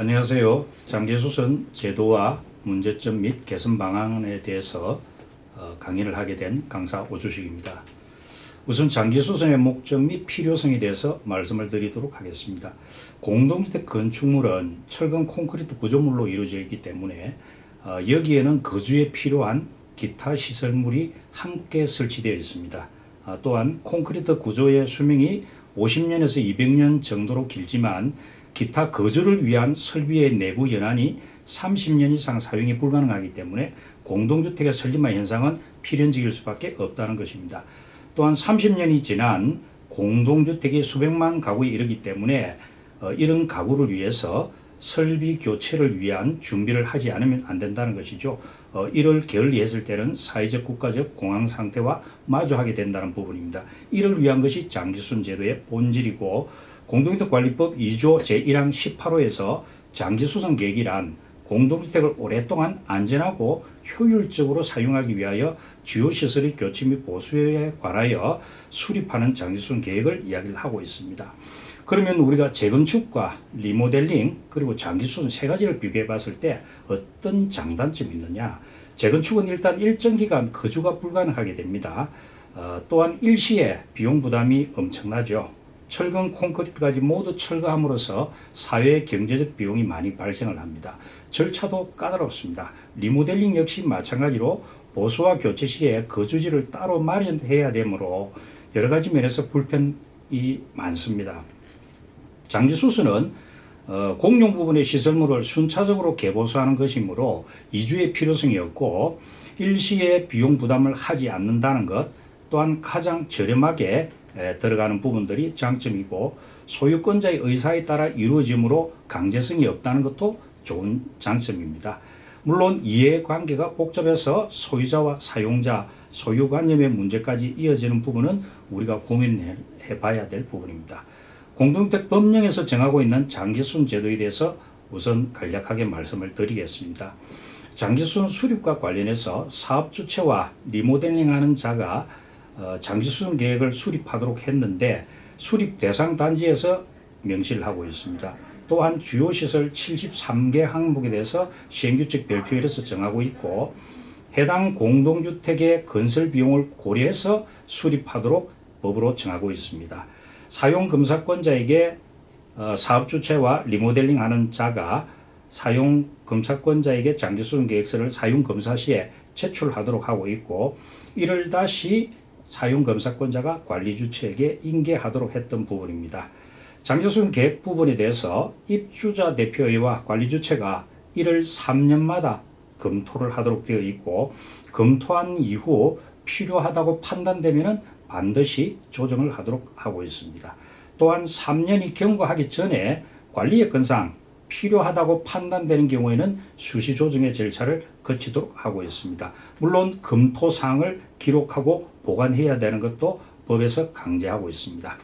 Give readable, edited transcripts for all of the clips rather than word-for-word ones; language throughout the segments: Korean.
안녕하세요. 장기수선 제도와 문제점 및 개선 방안에 대해서 강의를 하게 된 강사 오주식입니다. 우선 장기수선의 목적 및 필요성에 대해서 말씀을 드리도록 하겠습니다. 공동주택 건축물은 철근 콘크리트 구조물로 이루어져 있기 때문에 여기에는 거주에 필요한 기타 시설물이 함께 설치되어 있습니다. 또한 콘크리트 구조의 수명이 50년에서 200년 정도로 길지만 기타 거주를 위한 설비의 내부 연한이 30년 이상 사용이 불가능하기 때문에 공동주택의 설립마 현상은 필연적일 수밖에 없다는 것입니다. 또한 30년이 지난 공동주택이 수백만 가구에 이르기 때문에 이런 가구를 위해서 설비 교체를 위한 준비를 하지 않으면 안 된다는 것이죠. 이를 게을리했을 때는 사회적 국가적 공황 상태와 마주하게 된다는 부분입니다. 이를 위한 것이 장기수선 제도의 본질이고 공동주택관리법 2조 제1항 18호에서 장기수선 계획이란 공동주택을 오랫동안 안전하고 효율적으로 사용하기 위하여 주요 시설의 교체 및 보수에 관하여 수립하는 장기수선 계획을 이야기를 하고 있습니다. 그러면 우리가 재건축과 리모델링 그리고 장기수선 세 가지를 비교해 봤을 때 어떤 장단점이 있느냐? 재건축은 일단 일정 기간 거주가 불가능하게 됩니다. 또한 일시에 비용 부담이 엄청나죠. 철근 콘크리트까지 모두 철거함으로써 사회 경제적 비용이 많이 발생을 합니다. 절차도 까다롭습니다. 리모델링 역시 마찬가지로 보수와 교체 시에 거주지를 따로 마련해야 되므로 여러 가지 면에서 불편이 많습니다. 장기수선은 공용 부분의 시설물을 순차적으로 개보수하는 것이므로 이주의 필요성이 없고 일시에 비용 부담을 하지 않는다는 것 또한 가장 저렴하게 들어가는 부분들이 장점이고 소유권자의 의사에 따라 이루어지므로 강제성이 없다는 것도 좋은 장점입니다. 물론 이해관계가 복잡해서 소유자와 사용자, 소유관념의 문제까지 이어지는 부분은 우리가 고민해 봐야 될 부분입니다. 공동주택 법령에서 정하고 있는 장기수선 제도에 대해서 우선 간략하게 말씀을 드리겠습니다. 장기수선 수립과 관련해서 사업주체와 리모델링하는 자가 장기수선 계획을 수립하도록 했는데 수립 대상 단지에서 명시를 하고 있습니다. 또한 주요 시설 73개 항목에 대해서 시행규칙 별표에서 정하고 있고 해당 공동주택의 건설 비용을 고려해서 수립하도록 법으로 정하고 있습니다. 사용검사권자에게 사업주체와 리모델링하는 자가 사용검사권자에게 장기수선 계획서를 사용검사 시에 제출하도록 하고 있고 이를 다시 사용검사권자가 관리주체에게 인계하도록 했던 부분입니다. 장기수선 계획 부분에 대해서 입주자 대표회와 관리주체가 이를 3년마다 검토를 하도록 되어 있고 검토한 이후 필요하다고 판단되면 반드시 조정을 하도록 하고 있습니다. 또한 3년이 경과하기 전에 관리여건상 필요하다고 판단되는 경우에는 수시 조정의 절차를 거치도록 하고 있습니다. 물론 검토사항을 기록하고 보관해야 되는 것도 법에서 강제하고 있습니다.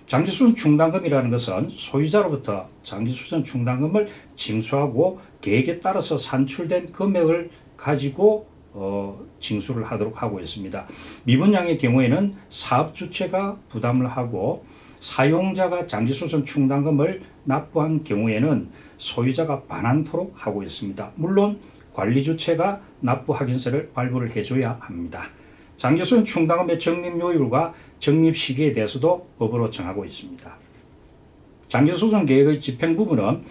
장기수선 충당금이라는 것은 소유자로부터 장기수선 충당금을 징수하고 계획에 따라서 산출된 금액을 가지고 징수를 하도록 하고 있습니다. 미분양의 경우에는 사업주체가 부담을 하고 사용자가 장기수선 충당금을 납부한 경우에는 소유자가 반환토록 하고 있습니다. 물론 관리주체가 납부 확인서를 발부를 해줘야 합니다. 장기수선 충당금의 적립요율과 적립시기에 대해서도 법으로 정하고 있습니다. 장기수선 계획의 집행 부분은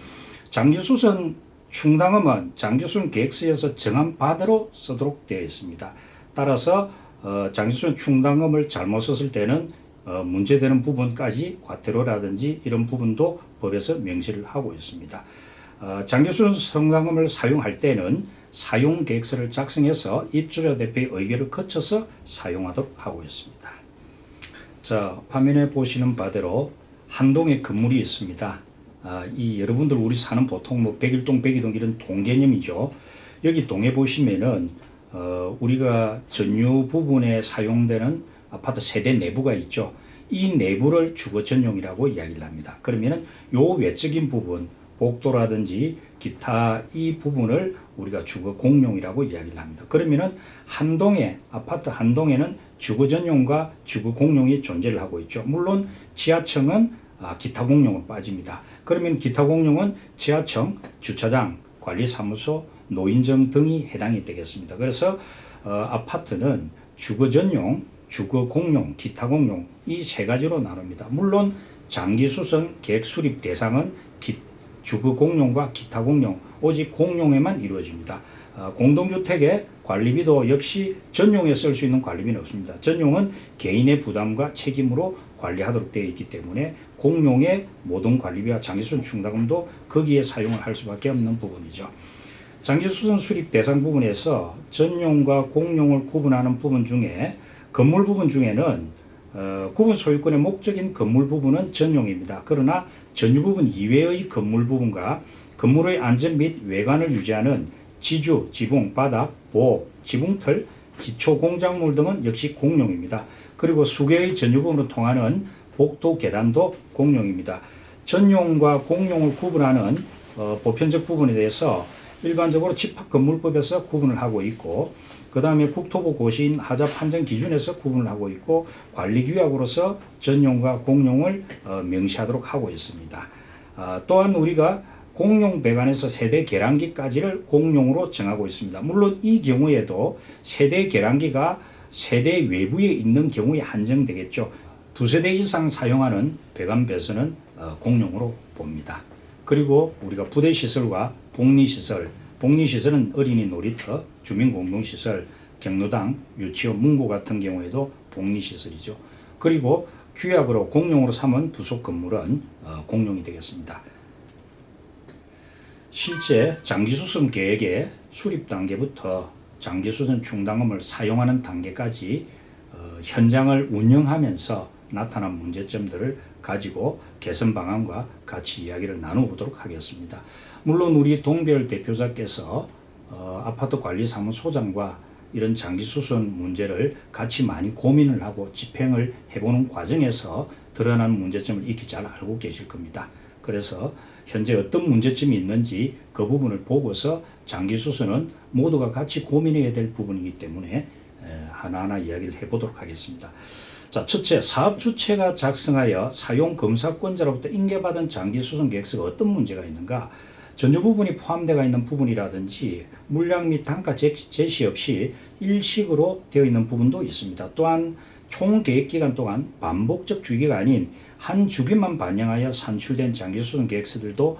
장기수선 충당금은 장기수선 계획서에서 정한 바대로 쓰도록 되어 있습니다. 따라서 장기수선 충당금을 잘못 썼을 때는 문제되는 부분까지 과태료라든지 이런 부분도 법에서 명시를 하고 있습니다. 장기수선 충당금을 사용할 때는 사용계획서를 작성해서 입주자 대표의 의결을 거쳐서 사용하도록 하고 있습니다. 자, 화면에 보시는 바대로 한 동의 건물이 있습니다. 이 여러분들 우리 사는 보통 뭐 101동, 102동 이런 동 개념이죠. 여기 동에 보시면은 우리가 전유 부분에 사용되는 아파트 세대 내부가 있죠. 이 내부를 주거 전용이라고 이야기를 합니다. 그러면은 요 외적인 부분, 복도라든지 기타 이 부분을 우리가 주거 공용이라고 이야기를 합니다. 그러면은 한 동에 아파트 한 동에는 주거 전용과 주거 공용이 존재를 하고 있죠. 물론 지하층은 기타 공용으로 빠집니다. 그러면 기타 공용은 지하청, 주차장, 관리사무소, 노인정 등이 해당이 되겠습니다. 그래서 아파트는 주거 전용, 주거 공용, 기타 공용 이 세 가지로 나눕니다. 물론 장기 수선 계획 수립 대상은 주거 공용과 기타 공용, 오직 공용에만 이루어집니다. 공동주택의 관리비도 역시 전용에 쓸 수 있는 관리비는 없습니다. 전용은 개인의 부담과 책임으로 관리하도록 되어 있기 때문에 공용의 모든 관리비와 장기수선 충당금도 거기에 사용을 할 수밖에 없는 부분이죠. 장기수선 수립 대상 부분에서 전용과 공용을 구분하는 부분 중에 건물 부분 중에는 구분 소유권의 목적인 건물 부분은 전용입니다. 그러나 전유 부분 이외의 건물 부분과 건물의 안전 및 외관을 유지하는 지주, 지붕, 바닥, 보호, 지붕틀, 기초 공작물 등은 역시 공용입니다. 그리고 수개의 전유 부분으로 통하는 복도, 계단도 공용입니다. 전용과 공용을 구분하는 보편적 부분에 대해서 일반적으로 집합건물법에서 구분을 하고 있고, 그 다음에 국토부 고시인 하자 판정 기준에서 구분을 하고 있고, 관리규약으로서 전용과 공용을 명시하도록 하고 있습니다. 또한 우리가 공용 배관에서 세대 계량기까지를 공용으로 정하고 있습니다. 물론 이 경우에도 세대 계량기가 세대 외부에 있는 경우에 한정되겠죠. 두세대 이상 사용하는 배관 배선은 공용으로 봅니다. 그리고 우리가 부대시설과 복리시설, 복리시설은 어린이 놀이터, 주민공동시설, 경로당, 유치원, 문고 같은 경우에도 복리시설이죠. 그리고 규약으로 공용으로 삼은 부속 건물은 공용이 되겠습니다. 실제 장기수선 계획의 수립 단계부터 장기수선 충당금을 사용하는 단계까지 현장을 운영하면서 나타난 문제점들을 가지고 개선 방안과 같이 이야기를 나눠보도록 하겠습니다. 물론 우리 동별 대표자께서 아파트 관리사무소장과 이런 장기수선 문제를 같이 많이 고민을 하고 집행을 해보는 과정에서 드러난 문제점을 익히 잘 알고 계실 겁니다. 그래서 현재 어떤 문제점이 있는지 그 부분을 보고서 장기수선은 모두가 같이 고민해야 될 부분이기 때문에 하나하나 이야기를 해보도록 하겠습니다. 자, 첫째, 사업주체가 작성하여 사용검사권자로부터 인계받은 장기수선 계획서가 어떤 문제가 있는가? 전유 부분이 포함되어 있는 부분이라든지 물량 및 단가 제시 없이 일식으로 되어 있는 부분도 있습니다. 또한 총 계획기간 동안 반복적 주기가 아닌 한 주기만 반영하여 산출된 장기수선 계획서들도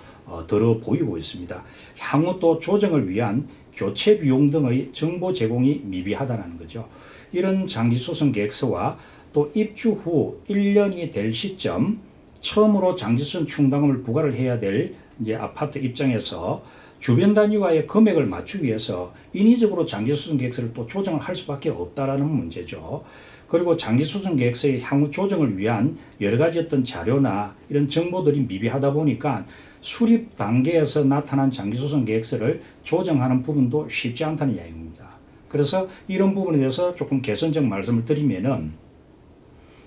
들어 보이고 있습니다. 향후 또 조정을 위한 교체 비용 등의 정보 제공이 미비하다는 거죠. 이런 장기수선 계획서와 또 입주 후 1년이 될 시점 처음으로 장기수선 충당금을 부과를 해야 될 이제 아파트 입장에서 주변 단위와의 금액을 맞추기 위해서 인위적으로 장기수선 계획서를 또 조정을 할 수밖에 없다라는 문제죠. 그리고 장기수선 계획서의 향후 조정을 위한 여러 가지 어떤 자료나 이런 정보들이 미비하다 보니까 수립 단계에서 나타난 장기수선 계획서를 조정하는 부분도 쉽지 않다는 이야기입니다. 그래서 이런 부분에 대해서 조금 개선적 말씀을 드리면은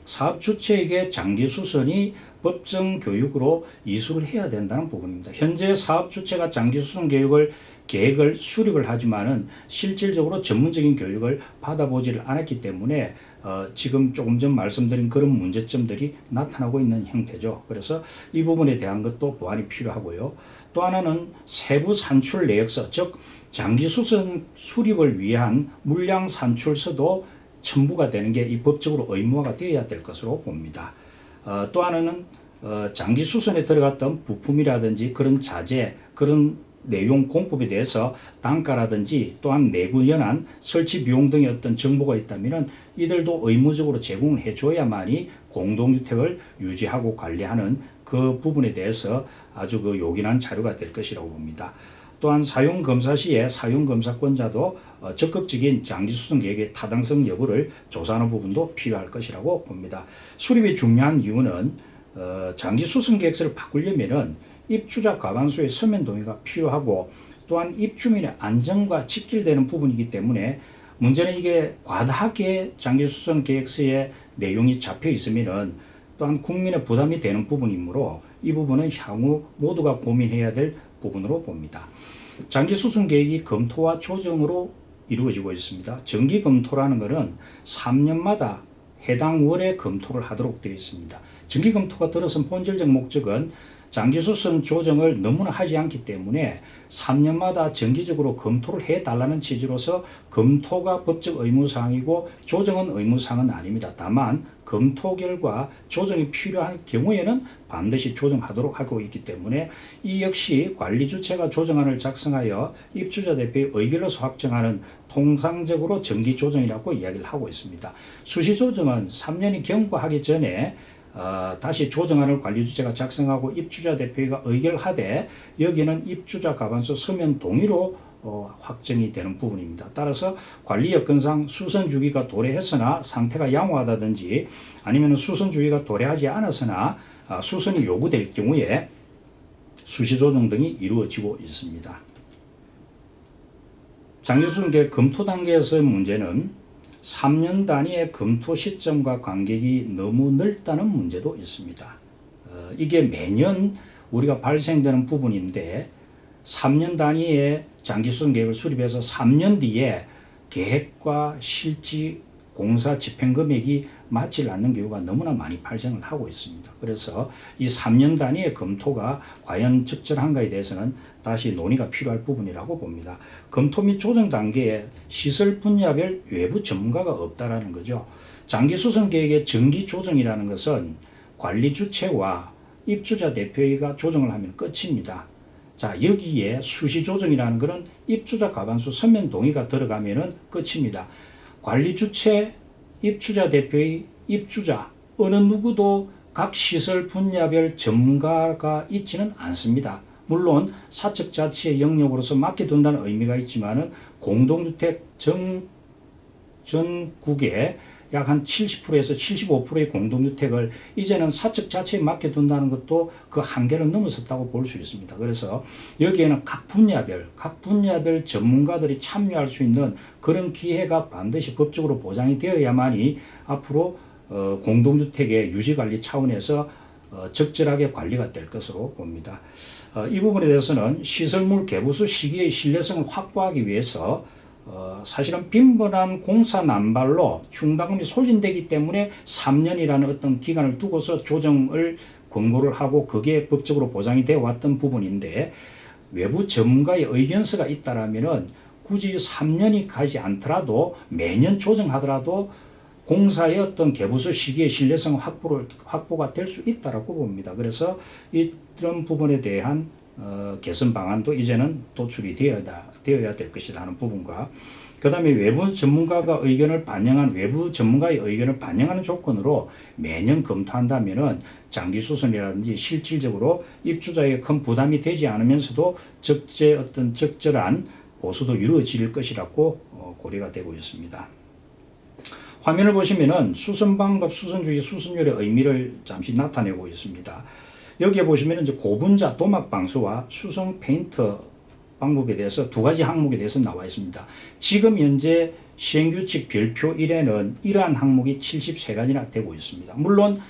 사업주체에게 장기수선이 법정 교육으로 이수를 해야 된다는 부분입니다. 현재 사업주체가 장기수선 계획을 수립을 하지만은 실질적으로 전문적인 교육을 받아보지를 않았기 때문에 지금 조금 전 말씀드린 그런 문제점들이 나타나고 있는 형태죠. 그래서 이 부분에 대한 것도 보완이 필요하고요. 또 하나는 세부 산출 내역서, 즉 장기수선 수립을 위한 물량 산출서도 첨부가 되는 게 이 법적으로 의무화가 되어야 될 것으로 봅니다. 또 하나는 장기수선에 들어갔던 부품이라든지 그런 자재, 그런 내용 공법에 대해서 단가라든지 또한 내구연한 설치 비용 등의 어떤 정보가 있다면 이들도 의무적으로 제공을 해줘야만이 공동주택을 유지하고 관리하는 그 부분에 대해서 아주 요긴한 자료가 될 것이라고 봅니다. 또한 사용검사 시에 사용검사권자도 적극적인 장기수선 계획의 타당성 여부를 조사하는 부분도 필요할 것이라고 봅니다. 수립이 중요한 이유는 장기수선 계획서를 바꾸려면은 입주자 과반수의 서면 동의가 필요하고 또한 입주민의 안전과 직결되는 부분이기 때문에 문제는 이게 과다하게 장기수선 계획서의 내용이 잡혀 있으면은 또한 국민의 부담이 되는 부분이므로 이 부분은 향후 모두가 고민해야 될 부분으로 봅니다. 장기수선 계획이 검토와 조정으로 이루어지고 있습니다. 정기 검토라는 것은 3년마다 해당 월에 검토를 하도록 되어 있습니다. 정기검토가 들어선 본질적 목적은 장기수선 조정을 너무나 하지 않기 때문에 3년마다 정기적으로 검토를 해달라는 취지로서 검토가 법적 의무사항이고 조정은 의무사항은 아닙니다. 다만 검토 결과 조정이 필요한 경우에는 반드시 조정하도록 하고 있기 때문에 이 역시 관리주체가 조정안을 작성하여 입주자 대표의 의결로서 확정하는 통상적으로 정기조정이라고 이야기를 하고 있습니다. 수시조정은 3년이 경과하기 전에 다시 조정안을 관리주체가 작성하고 입주자 대표가 의결하되 여기는 입주자 과반수 서면 동의로 확정이 되는 부분입니다. 따라서 관리 여건상 수선 주기가 도래했으나 상태가 양호하다든지 아니면 수선 주기가 도래하지 않았으나 수선이 요구될 경우에 수시 조정 등이 이루어지고 있습니다. 장기수선계 검토 단계에서의 문제는 3년 단위의 검토 시점과 간격이 너무 넓다는 문제도 있습니다. 이게 매년 우리가 발생되는 부분인데 3년 단위의 장기수선 계획을 수립해서 3년 뒤에 계획과 실지 공사 집행 금액이 맞지 않는 경우가 너무나 많이 발생을 하고 있습니다. 그래서 이 3년 단위의 검토가 과연 적절한가에 대해서는 다시 논의가 필요할 부분이라고 봅니다. 검토 및 조정 단계에 시설 분야별 외부 전문가가 없다라는 거죠. 장기수선 계획의 정기 조정이라는 것은 관리 주체와 입주자 대표가 조정을 하면 끝입니다. 자, 여기에 수시 조정이라는 것은 입주자 과반수 서면 동의가 들어가면은 끝입니다. 관리 주체, 입주자 대표의 입주자 어느 누구도 각 시설 분야별 전문가가 있지는 않습니다. 물론 사측 자치의 영역으로서 맡겨둔다는 의미가 있지만은 공동주택 전국에 약 한 70%에서 75%의 공동주택을 이제는 사측 자체에 맡겨둔다는 것도 그 한계를 넘어섰다고 볼 수 있습니다. 그래서 여기에는 각 분야별 전문가들이 참여할 수 있는 그런 기회가 반드시 법적으로 보장이 되어야만이 앞으로 공동주택의 유지관리 차원에서 적절하게 관리가 될 것으로 봅니다. 이 부분에 대해서는 시설물 개보수 시기의 신뢰성을 확보하기 위해서 사실은 빈번한 공사 남발로 충당금이 소진되기 때문에 3년이라는 어떤 기간을 두고서 조정을 권고를 하고 그게 법적으로 보장이 되어 왔던 부분인데 외부 전문가의 의견서가 있다라면은 굳이 3년이 가지 않더라도 매년 조정하더라도 공사의 어떤 개보수 시기의 신뢰성 확보가 될 수 있다라고 봅니다. 그래서 이런 부분에 대한 개선 방안도 이제는 도출이 되어야 될 것이다 하는 부분과 그 다음에 외부 전문가의 의견을 반영하는 조건으로 매년 검토한다면은 장기수선이라든지 실질적으로 입주자에게 큰 부담이 되지 않으면서도 적절한 보수도 이루어질 것이라고 고려가 되고 있습니다. 화면을 보시면은 수선 방법, 수선 주기, 수선율의 의미를 잠시 나타내고 있습니다. 여기에 보시면 이제 고분자 도막 방수와 수성 페인트 방법에 대해서 두 가지 항목에 대해서 나와 있습니다. 지금 현재 시행규칙 별표 1에는 이러한 항목이 73가지나 되고 있습니다. 물론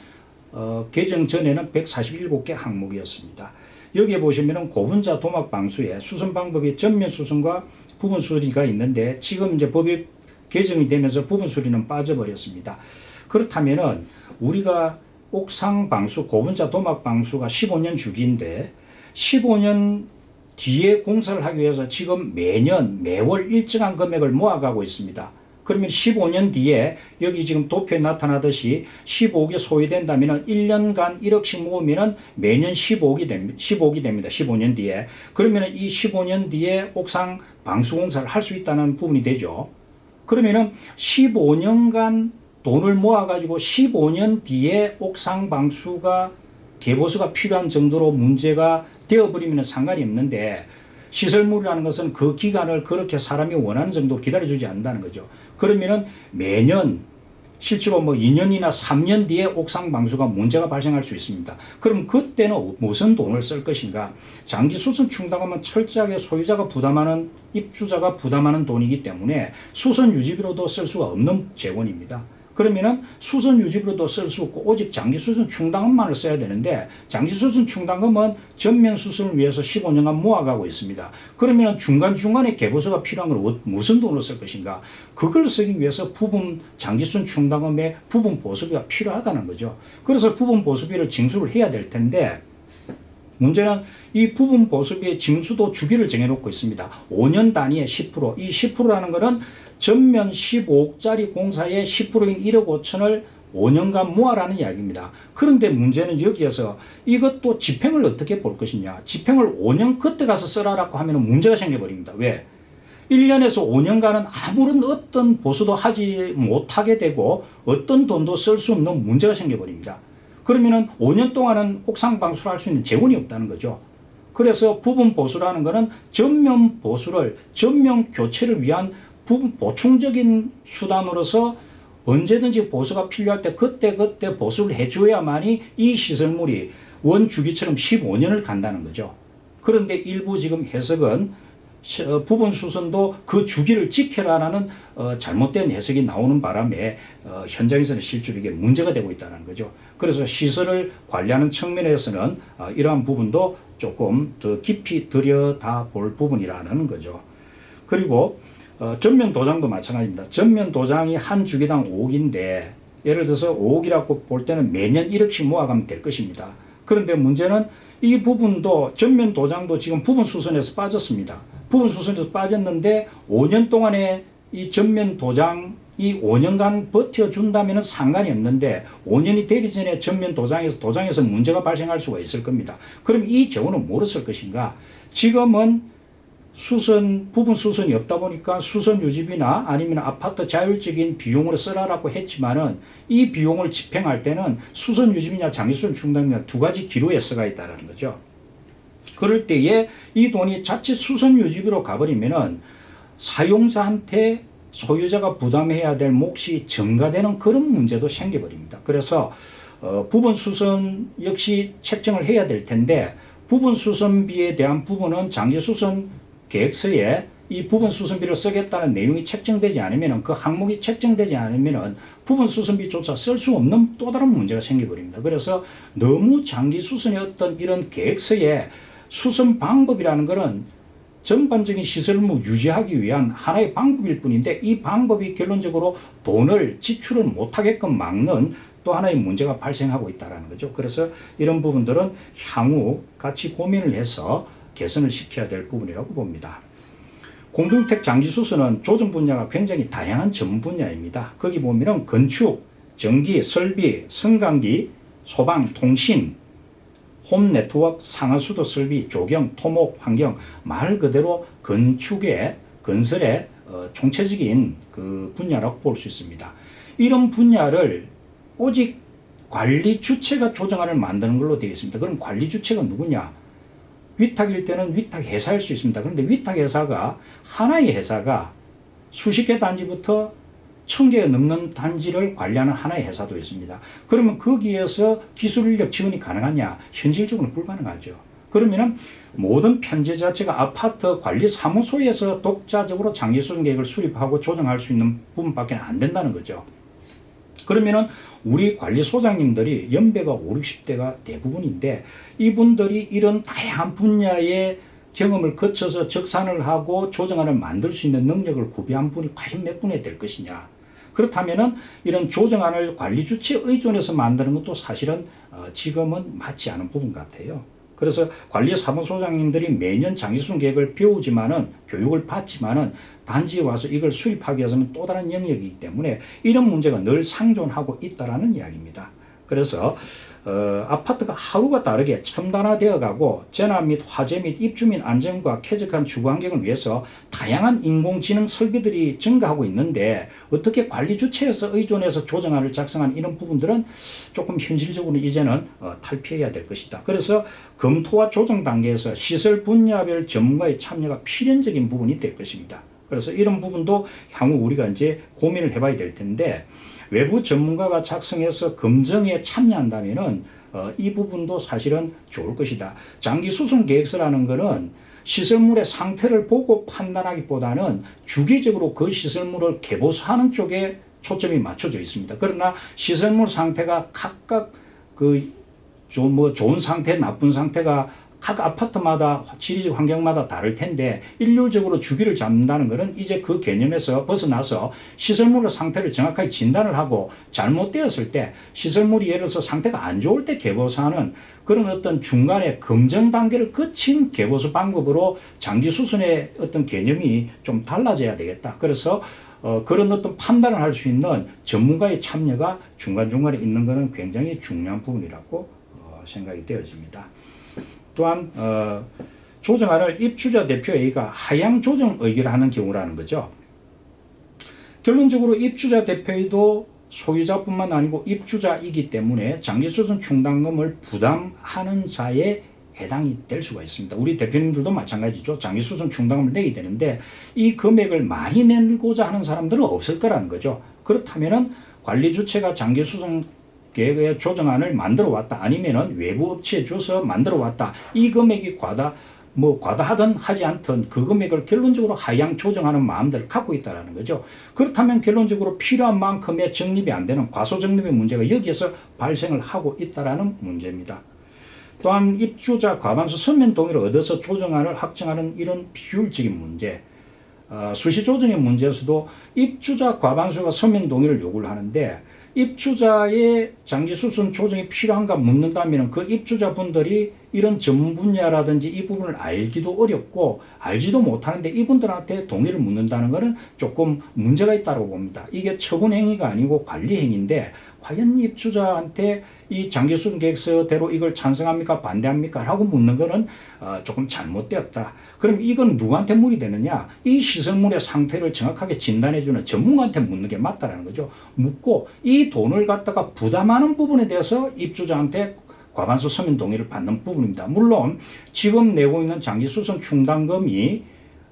개정 전에는 147개 항목이었습니다. 여기에 보시면 고분자 도막 방수에 수선 방법이 전면 수선과 부분 수리가 있는데 지금 이제 법이 개정이 되면서 부분 수리는 빠져버렸습니다. 그렇다면은 우리가 옥상 방수, 고분자 도막 방수가 15년 주기인데 15년 뒤에 공사를 하기 위해서 지금 매월 일정한 금액을 모아가고 있습니다. 그러면 15년 뒤에 여기 지금 도표에 나타나듯이 15억이 소요된다면 1년간 1억씩 모으면 매년 15억이 됩니다. 15년 뒤에. 그러면 이 15년 뒤에 옥상 방수 공사를 할 수 있다는 부분이 되죠. 그러면 15년간 돈을 모아가지고 15년 뒤에 옥상 방수가 개보수가 필요한 정도로 문제가 되어버리면 상관이 없는데 시설물이라는 것은 그 기간을 그렇게 사람이 원하는 정도로 기다려주지 않는다는 거죠. 그러면은 매년 실제로 2년이나 3년 뒤에 옥상 방수가 문제가 발생할 수 있습니다. 그럼 그때는 무슨 돈을 쓸 것인가? 장기 수선 충당금은 철저하게 소유자가 부담하는 입주자가 부담하는 돈이기 때문에 수선 유지비로도 쓸 수가 없는 재원입니다. 그러면은 수선 유지비로도 쓸 수 없고 오직 장기 수선 충당금만을 써야 되는데 장기 수선 충당금은 전면 수선을 위해서 15년간 모아가고 있습니다. 그러면 중간중간에 개보수가 필요한 걸 무슨 돈으로 쓸 것인가? 그걸 쓰기 위해서 부분 장기 수선 충당금의 부분 보수비가 필요하다는 거죠. 그래서 부분 보수비를 징수를 해야 될 텐데 문제는 이 부분 보수비의 징수도 주기를 정해놓고 있습니다. 5년 단위의 10%. 이 10%라는 것은 전면 15억짜리 공사의 10%인 1억 5천을 5년간 모아라는 이야기입니다. 그런데 문제는 여기에서 이것도 집행을 어떻게 볼 것이냐. 집행을 5년 그때 가서 써라라고 하면 문제가 생겨버립니다. 왜? 1년에서 5년간은 아무런 어떤 보수도 하지 못하게 되고 어떤 돈도 쓸 수 없는 문제가 생겨버립니다. 그러면은 5년 동안은 옥상 방수를 할 수 있는 재원이 없다는 거죠. 그래서 부분 보수라는 것은 전면 보수를, 전면 교체를 위한 부분 보충적인 수단으로서 언제든지 보수가 필요할 때 그때 보수를 해줘야만이 이 시설물이 원주기처럼 15년을 간다는 거죠. 그런데 일부 지금 해석은 부분 수선도 그 주기를 지켜라라는 잘못된 해석이 나오는 바람에 현장에서는 실제로 이게 문제가 되고 있다는 거죠. 그래서 시설을 관리하는 측면에서는 이러한 부분도 조금 더 깊이 들여다볼 부분이라는 거죠. 그리고 전면 도장도 마찬가지입니다. 전면 도장이 한 주기당 5억인데 예를 들어서 5억이라고 볼 때는 매년 1억씩 모아가면 될 것입니다. 그런데 문제는 이 부분도 전면 도장도 지금 부분 수선에서 빠졌습니다. 부분 수선에서 빠졌는데 5년 동안에 이 전면 도장이 5년간 버텨준다면 상관이 없는데 5년이 되기 전에 전면 도장에서 문제가 발생할 수가 있을 겁니다. 그럼 이 재원은 뭐로 쓸 것인가? 지금은 부분 수선이 없다 보니까 수선 유지비나 아니면 아파트 자율적인 비용으로 쓰라라고 했지만은 이 비용을 집행할 때는 수선 유지비냐 장기 수선 충당이냐 두 가지 기로에 써가 있다는 거죠. 그럴 때에 이 돈이 자칫 수선 유지비로 가버리면은 사용자한테 소유자가 부담해야 될 몫이 증가되는 그런 문제도 생겨버립니다. 그래서 부분 수선 역시 책정을 해야 될 텐데 부분 수선비에 대한 부분은 장기 수선 계획서에 이 부분 수선비를 쓰겠다는 내용이 책정되지 않으면 그 항목이 책정되지 않으면 부분 수선비조차 쓸 수 없는 또 다른 문제가 생겨버립니다. 그래서 너무 장기 수선의 어떤 이런 계획서에 수선 방법이라는 것은 전반적인 시설물 유지하기 위한 하나의 방법일 뿐인데 이 방법이 결론적으로 돈을 지출을 못하게끔 막는 또 하나의 문제가 발생하고 있다는 거죠. 그래서 이런 부분들은 향후 같이 고민을 해서 개선을 시켜야 될 부분이라고 봅니다. 공동주택 장기 수선은 조정 분야가 굉장히 다양한 전문 분야입니다. 거기 보면은 건축, 전기, 설비, 성강기, 소방, 통신, 홈 네트워크, 상하수도 설비, 조경, 토목, 환경, 말 그대로 건설의 총체적인 그 분야라고 볼 수 있습니다. 이런 분야를 오직 관리 주체가 조정안을 만드는 걸로 되어 있습니다. 그럼 관리 주체가 누구냐? 위탁일 때는 위탁 회사일 수 있습니다. 그런데 위탁 회사가 하나의 회사가 수십 개 단지부터 1000개 넘는 단지를 관리하는 하나의 회사도 있습니다. 그러면 거기에서 기술 인력 지원이 가능하냐? 현실적으로는 불가능하죠. 그러면은 모든 편제 자체가 아파트 관리 사무소에서 독자적으로 장기 수선 계획을 수립하고 조정할 수 있는 부분밖에 안 된다는 거죠. 그러면은 우리 관리소장님들이 연배가 50, 60대가 대부분인데 이분들이 이런 다양한 분야의 경험을 거쳐서 적산을 하고 조정안을 만들 수 있는 능력을 구비한 분이 과연 몇 분이 될 것이냐. 그렇다면은 이런 조정안을 관리 주체에 의존해서 만드는 것도 사실은 지금은 맞지 않은 부분 같아요. 그래서 관리사무소장님들이 매년 장기수선 계획을 배우지만은 교육을 받지만은 단지에 와서 이걸 수립하기 위해서는 또 다른 영역이기 때문에 이런 문제가 늘 상존하고 있다라는 이야기입니다. 그래서 아파트가 하루가 다르게 첨단화되어 가고 재난 및 화재 및 입주민 안전과 쾌적한 주거 환경을 위해서 다양한 인공지능 설비들이 증가하고 있는데 어떻게 관리 주체에서 의존해서 조정안을 작성한 이런 부분들은 조금 현실적으로 이제는 탈피해야 될 것이다. 그래서 검토와 조정 단계에서 시설 분야별 전문가의 참여가 필연적인 부분이 될 것입니다. 그래서 이런 부분도 향후 우리가 이제 고민을 해봐야 될 텐데 외부 전문가가 작성해서 검증에 참여한다면은 이 부분도 사실은 좋을 것이다. 장기 수선 계획서라는 것은 시설물의 상태를 보고 판단하기보다는 주기적으로 그 시설물을 개보수하는 쪽에 초점이 맞춰져 있습니다. 그러나 시설물 상태가 각각 좋은 상태, 나쁜 상태가 각 아파트마다 지리적 환경마다 다를 텐데 일률적으로 주기를 잡는다는 것은 이제 그 개념에서 벗어나서 시설물의 상태를 정확하게 진단을 하고 잘못되었을 때 시설물이 예를 들어서 상태가 안 좋을 때 개보수하는 그런 어떤 중간에 검증 단계를 거친 개보수 방법으로 장기 수순의 어떤 개념이 좀 달라져야 되겠다. 그래서 그런 어떤 판단을 할 수 있는 전문가의 참여가 중간중간에 있는 것은 굉장히 중요한 부분이라고 생각이 되어집니다. 또한 조정안을 입주자 대표회의가 하향 조정 의결을 하는 경우라는 거죠. 결론적으로 입주자 대표회의도 소유자뿐만 아니고 입주자이기 때문에 장기수선 충당금을 부담하는 자에 해당이 될 수가 있습니다. 우리 대표님들도 마찬가지죠. 장기수선 충당금을 내게 되는데 이 금액을 많이 내고자 하는 사람들은 없을 거라는 거죠. 그렇다면은 관리 주체가 장기수선 계획의 조정안을 만들어 왔다. 아니면은 외부 업체에 줘서 만들어 왔다. 이 금액이 과다하든 하지 않든 그 금액을 결론적으로 하향 조정하는 마음들을 갖고 있다는 거죠. 그렇다면 결론적으로 필요한 만큼의 적립이 안 되는 과소적립의 문제가 여기에서 발생을 하고 있다는 문제입니다. 또한 입주자 과반수 서면 동의를 얻어서 조정안을 확정하는 이런 비효율적인 문제, 수시 조정의 문제에서도 입주자 과반수가 서면 동의를 요구를 하는데 입주자의 장기수선 조정이 필요한가 묻는다면 그 입주자분들이 이런 전문 분야라든지 이 부분을 알기도 어렵고 알지도 못하는데 이분들한테 동의를 묻는다는 것은 조금 문제가 있다고 봅니다. 이게 처분행위가 아니고 관리행위인데 과연 입주자한테 이 장기수선 계획서대로 이걸 찬성합니까 반대합니까 라고 묻는 것은 조금 잘못되었다. 그럼 이건 누구한테 물이 되느냐? 이 시설물의 상태를 정확하게 진단해주는 전문가한테 묻는 게 맞다라는 거죠. 묻고 이 돈을 갖다가 부담하는 부분에 대해서 입주자한테 과반수 서면 동의를 받는 부분입니다. 물론 지금 내고 있는 장기수선 충당금이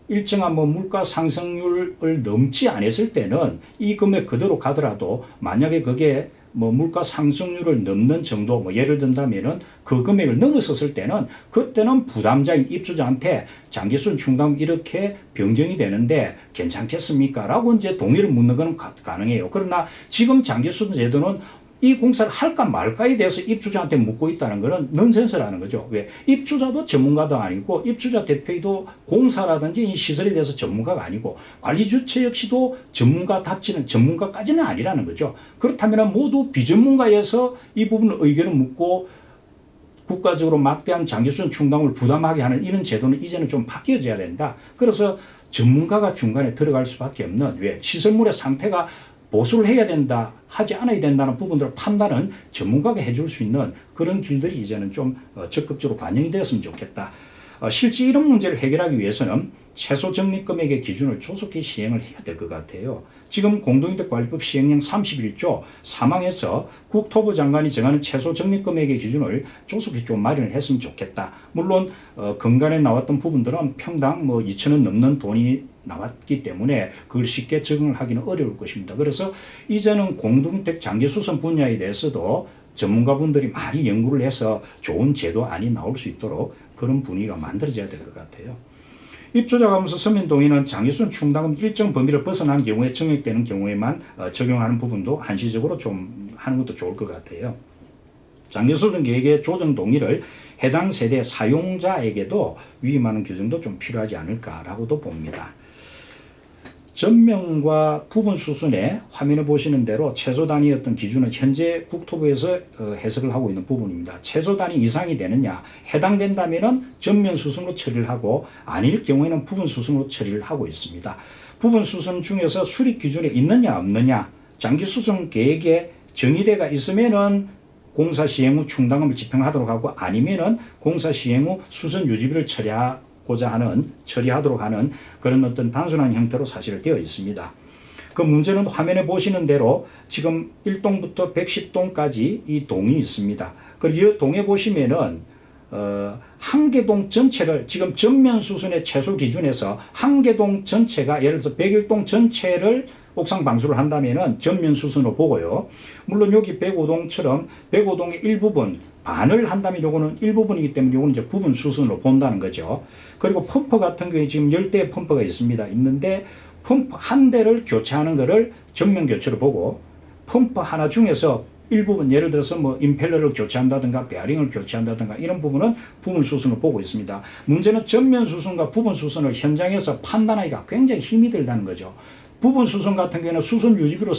일정한 물가 상승률을 넘지 않았을 때는 이 금액 그대로 가더라도 만약에 그게 물가 상승률을 넘는 정도, 예를 든다면은 그 금액을 넘어섰을 때는 그때는 부담자인 입주자한테 장기수선 충당금 이렇게 변경이 되는데 괜찮겠습니까? 라고 이제 동의를 묻는 건 가능해요. 그러나 지금 장기수선 제도는 이 공사를 할까 말까에 대해서 입주자한테 묻고 있다는 것은 넌센스라는 거죠. 왜? 입주자도 전문가도 아니고 입주자 대표도 공사라든지 이 시설에 대해서 전문가가 아니고 관리 주체 역시도 전문가답지는 전문가까지는 아니라는 거죠. 그렇다면 모두 비전문가에서 이 부분을 의견을 묻고 국가적으로 막대한 장기수선 충당을 부담하게 하는 이런 제도는 이제는 좀 바뀌어져야 된다. 그래서 전문가가 중간에 들어갈 수밖에 없는 왜? 시설물의 상태가 보수를 해야 된다, 하지 않아야 된다는 부분들을 판단은 전문가가 해줄 수 있는 그런 길들이 이제는 좀 적극적으로 반영이 되었으면 좋겠다. 실제 이런 문제를 해결하기 위해서는 최소 적립금액의 기준을 조속히 시행을 해야 될 것 같아요. 지금 공동주택관리법 시행령 31조 3항에서 국토부 장관이 정하는 최소 적립금액의 기준을 조속히 좀 마련을 했으면 좋겠다. 물론 근간에 나왔던 부분들은 평당 2,000원 넘는 돈이 나왔기 때문에 그걸 쉽게 적응을 하기는 어려울 것입니다. 그래서 이제는 공동주택 장기수선 분야에 대해서도 전문가분들이 많이 연구를 해서 좋은 제도안이 나올 수 있도록 그런 분위기가 만들어져야 될 것 같아요. 입주자 감소 서면 동의는 장기수선 충당금 일정 범위를 벗어난 경우에 정액되는 경우에만 적용하는 부분도 한시적으로 좀 하는 것도 좋을 것 같아요. 장기수선 계획의 조정 동의를 해당 세대 사용자에게도 위임하는 규정도 좀 필요하지 않을까라고도 봅니다. 전면과 부분 수순에 화면에 보시는 대로 최소 단위 어떤 기준은 현재 국토부에서 해석을 하고 있는 부분입니다. 최소 단위 이상이 되느냐, 해당된다면은 전면 수순으로 처리를 하고 아닐 경우에는 부분 수순으로 처리를 하고 있습니다. 부분 수순 중에서 수립 기준에 있느냐 없느냐, 장기 수순 계획에 정의대가 있으면은 공사 시행 후 충당금을 집행하도록 하고 아니면은 공사 시행 후 수선 유지비를 처리하도록 하는 그런 어떤 단순한 형태로 사실 되어 있습니다. 그 문제는 화면에 보시는 대로 지금 1동부터 110동까지 이 동이 있습니다. 그리고 이 동에 보시면은 한 개 동 전체를 지금 전면 수순의 최소 기준에서 한 개 동 전체가 예를 들어서 101동 전체를 옥상 방수를 한다면은 전면 수순으로 보고요. 물론 여기 105동처럼 105동의 일부분 반을 한다면 요거는 일부분이기 때문에 요거는 이제 부분 수순으로 본다는 거죠. 그리고 펌프 같은 경우에 지금 10대의 펌프가 있습니다. 있는데 펌프 한 대를 교체하는 것을 전면 교체로 보고, 펌프 하나 중에서 일부분, 예를 들어서 뭐 임펠러를 교체한다든가 베어링을 교체한다든가 이런 부분은 부분 수선을 보고 있습니다. 문제는 전면 수선과 부분 수선을 현장에서 판단하기가 굉장히 힘이 들다는 거죠. 부분 수선 같은 경우에는 수선 유지비로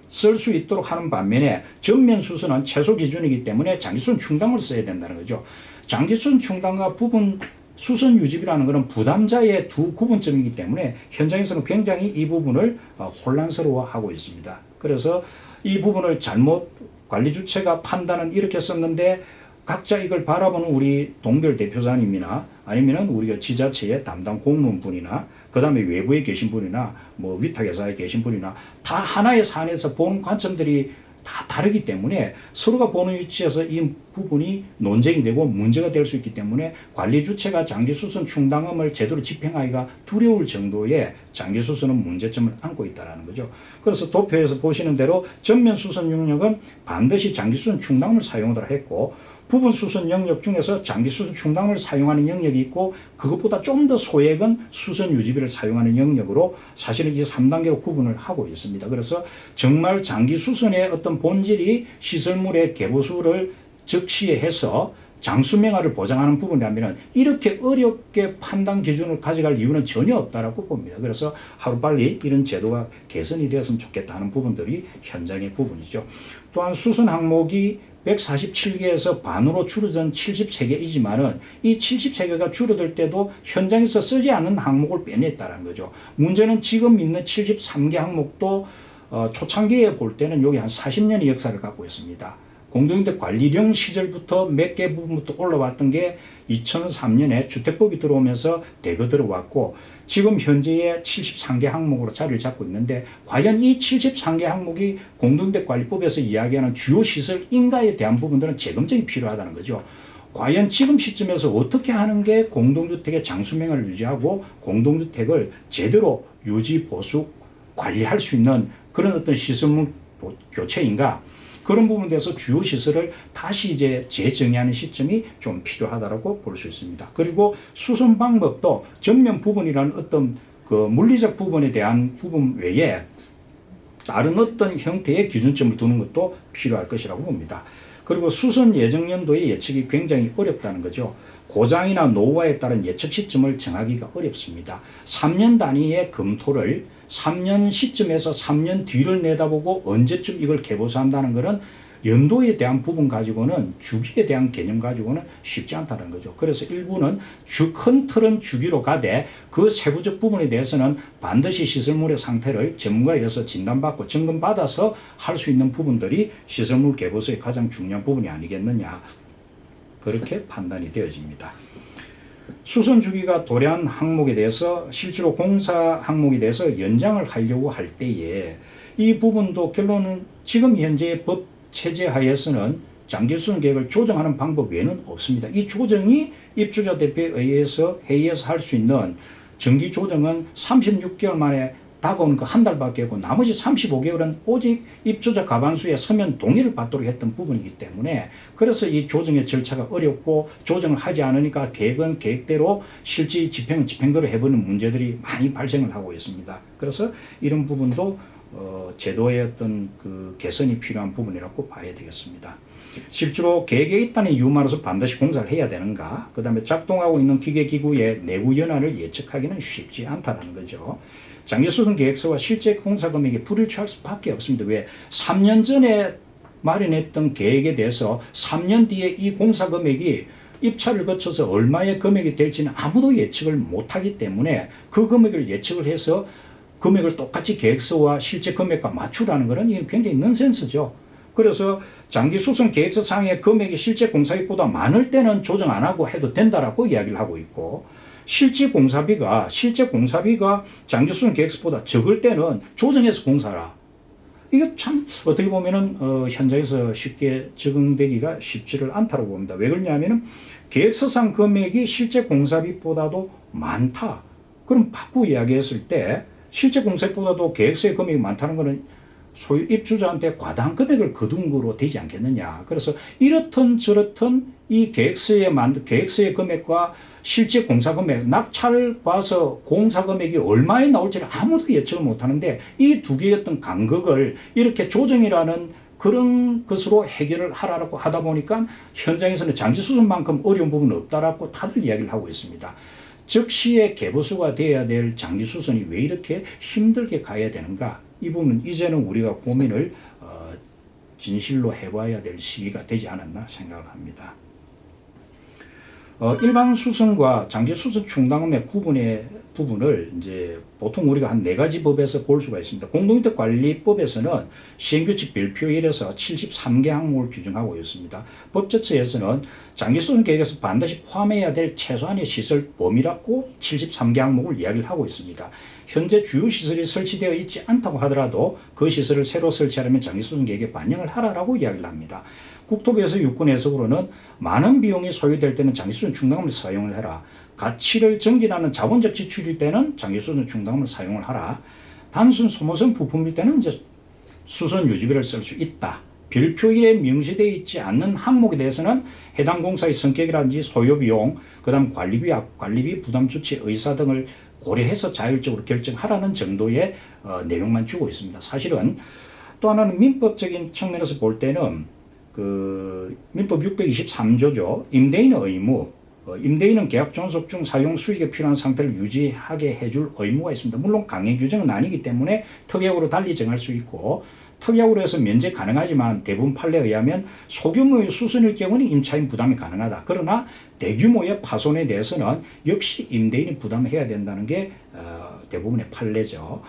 쓸 수 있도록 하는 반면에 전면 수선은 최소 기준이기 때문에 장기수선 충당을 써야 된다는 거죠. 장기수선 충당과 부분 수선 유지비라는 것은 부담자의 두 구분점이기 때문에 현장에서는 굉장히 이 부분을 혼란스러워하고 있습니다. 그래서 이 부분을 잘못 관리 주체가 판단은 이렇게 썼는데 각자 이걸 바라보는 우리 동별 대표자님이나 아니면은 우리가 지자체의 담당 공무원분이나 그 다음에 외부에 계신 분이나 뭐 위탁회사에 계신 분이나 다 하나의 사안에서 보는 관점들이 다 다르기 때문에 서로가 보는 위치에서 이 부분이 논쟁이 되고 문제가 될 수 있기 때문에 관리 주체가 장기수선 충당금을 제대로 집행하기가 두려울 정도의 장기수선은 문제점을 안고 있다는 거죠. 그래서 도표에서 보시는 대로 전면 수선 영역은 반드시 장기수선 충당금을 사용하도록 했고, 부분 수선 영역 중에서 장기 수선 충당을 사용하는 영역이 있고, 그것보다 좀 더 소액은 수선 유지비를 사용하는 영역으로 사실은 이제 3단계로 구분을 하고 있습니다. 그래서 정말 장기 수선의 어떤 본질이 시설물의 개보수를 적시에 해서 장수명화를 보장하는 부분이라면 이렇게 어렵게 판단 기준을 가져갈 이유는 전혀 없다라고 봅니다. 그래서 하루빨리 이런 제도가 개선이 되었으면 좋겠다 하는 부분들이 현장의 부분이죠. 또한 수선 항목이 147개에서 반으로 줄어든 73개이지만은 이 73개가 줄어들 때도 현장에서 쓰지 않는 항목을 빼냈다는 거죠. 문제는 지금 있는 73개 항목도 초창기에 볼 때는 여기 한 40년의 역사를 갖고 있습니다. 공동주택 관리령 시절부터 몇 개 부분부터 올라왔던 게 2003년에 주택법이 들어오면서 대거 들어왔고, 지금 현재의 73개 항목으로 자리를 잡고 있는데, 과연 이 73개 항목이 공동주택관리법에서 이야기하는 주요 시설인가에 대한 부분들은 재검증이 필요하다는 거죠. 과연 지금 시점에서 어떻게 하는 게 공동주택의 장수명을 유지하고 공동주택을 제대로 유지, 보수, 관리할 수 있는 그런 어떤 시설물 교체인가? 그런 부분에 대해서 주요 시설을 다시 이제 재정의하는 시점이 좀 필요하다고 볼 수 있습니다. 그리고 수선 방법도 전면 부분이라는 어떤 그 물리적 부분에 대한 부분 외에 다른 어떤 형태의 기준점을 두는 것도 필요할 것이라고 봅니다. 그리고 수선 예정 연도의 예측이 굉장히 어렵다는 거죠. 고장이나 노후화에 따른 예측 시점을 정하기가 어렵습니다. 3년 단위의 검토를 3년 시점에서 3년 뒤를 내다보고 언제쯤 이걸 개보수한다는 것은 연도에 대한 부분 가지고는, 주기에 대한 개념 가지고는 쉽지 않다는 거죠. 그래서 일부는 큰 틀은 주기로 가되 그 세부적 부분에 대해서는 반드시 시설물의 상태를 전문가에 의해서 진단받고 점검받아서 할 수 있는 부분들이 시설물 개보수의 가장 중요한 부분이 아니겠느냐, 그렇게 판단이 되어집니다. 수선 주기가 도래한 항목에 대해서 실제로 공사 항목에 대해서 연장을 하려고 할 때에 이 부분도 결론은 지금 현재의 법 체제 하에서는 장기수선 계획을 조정하는 방법 외에는 없습니다. 이 조정이 입주자 대표에 의해서 회의에서 할 수 있는 정기 조정은 36개월 만에 다가오는 그 한 달밖에 없고, 나머지 35개월은 오직 입주자 과반수의 서면 동의를 받도록 했던 부분이기 때문에, 그래서 이 조정의 절차가 어렵고 조정을 하지 않으니까 계획은 계획대로 실제 집행은 집행대로 해보는 문제들이 많이 발생을 하고 있습니다. 그래서 이런 부분도 제도의 어떤 그 개선이 필요한 부분이라고 봐야 되겠습니다. 실제로 계획에 있다는 이유만으로서 반드시 공사를 해야 되는가? 그 다음에 작동하고 있는 기계기구의 내부 연한을 예측하기는 쉽지 않다는 거죠. 장기수선 계획서와 실제 공사 금액이 불일치할 수밖에 없습니다. 왜? 3년 전에 마련했던 계획에 대해서 3년 뒤에 이 공사 금액이 입찰을 거쳐서 얼마의 금액이 될지는 아무도 예측을 못하기 때문에 그 금액을 예측을 해서 금액을 똑같이 계획서와 실제 금액과 맞추라는 것은 이게 굉장히 넌센스죠. 그래서 장기수선 계획서 상의 금액이 실제 공사비보다 많을 때는 조정 안 하고 해도 된다라고 이야기를 하고 있고, 실제 공사비가 장기수선 계획서보다 적을 때는 조정해서 공사라. 이게 참 어떻게 보면은 현장에서 쉽게 적응되기가 쉽지를 않다고 봅니다. 왜 그러냐면은 계획서상 금액이 실제 공사비보다도 많다. 그럼 바꾸고 이야기했을 때 실제 공사비보다도 계획서의 금액이 많다는 것은 소유 입주자한테 과다한 금액을 거둔 거로 되지 않겠느냐. 그래서 이렇든 저렇든 이 계획서의 금액과 실제 공사 금액, 낙찰 봐서 공사 금액이 얼마에 나올지를 아무도 예측을 못하는데 이 두 개의 어떤 간극을 이렇게 조정이라는 그런 것으로 해결을 하라고 하다 보니까 현장에서는 장기 수선만큼 어려운 부분은 없다라고 다들 이야기를 하고 있습니다. 즉시에 개보수가 돼야 될 장기 수선이 왜 이렇게 힘들게 가야 되는가? 이 부분은 이제는 우리가 고민을 진실로 해봐야 될 시기가 되지 않았나 생각을 합니다. 일반 수선과 장기 수선 충당금의 구분의 부분을 이제 보통 우리가 한 4가지 법에서 볼 수가 있습니다. 공동주택관리법에서는 시행규칙 별표 1에서 73개 항목을 규정하고 있습니다. 법제처에서는 장기 수선 계획에서 반드시 포함해야 될 최소한의 시설 범위라고 73개 항목을 이야기를 하고 있습니다. 현재 주요 시설이 설치되어 있지 않다고 하더라도 그 시설을 새로 설치하려면 장기 수선 계획에 반영을 하라라고 이야기를 합니다. 국토부에서 유권 해석으로는 많은 비용이 소요될 때는 장기 수선 충당금을 사용을 해라. 가치를 정진하는 자본적 지출일 때는 장기 수선 충당금을 사용을 하라. 단순 소모성 부품일 때는 이제 수선 유지비를 쓸 수 있다. 별표 1에 명시되어 있지 않는 항목에 대해서는 해당 공사의 성격이라든지 소요 비용, 그다음 관리비 부담 조치 의사 등을 고려해서 자율적으로 결정하라는 정도의 내용만 주고 있습니다. 사실은 또 하나는 민법적인 측면에서 볼 때는 민법 623조죠. 임대인의 의무. 임대인은 계약 존속 중 사용 수익에 필요한 상태를 유지하게 해줄 의무가 있습니다. 물론 강행 규정은 아니기 때문에 특약으로 달리 정할 수 있고 특약으로 해서 면제 가능하지만 대부분 판례에 의하면 소규모의 수선일 경우는 임차인 부담이 가능하다. 그러나 대규모의 파손에 대해서는 역시 임대인이 부담해야 된다는 게 대부분의 판례죠.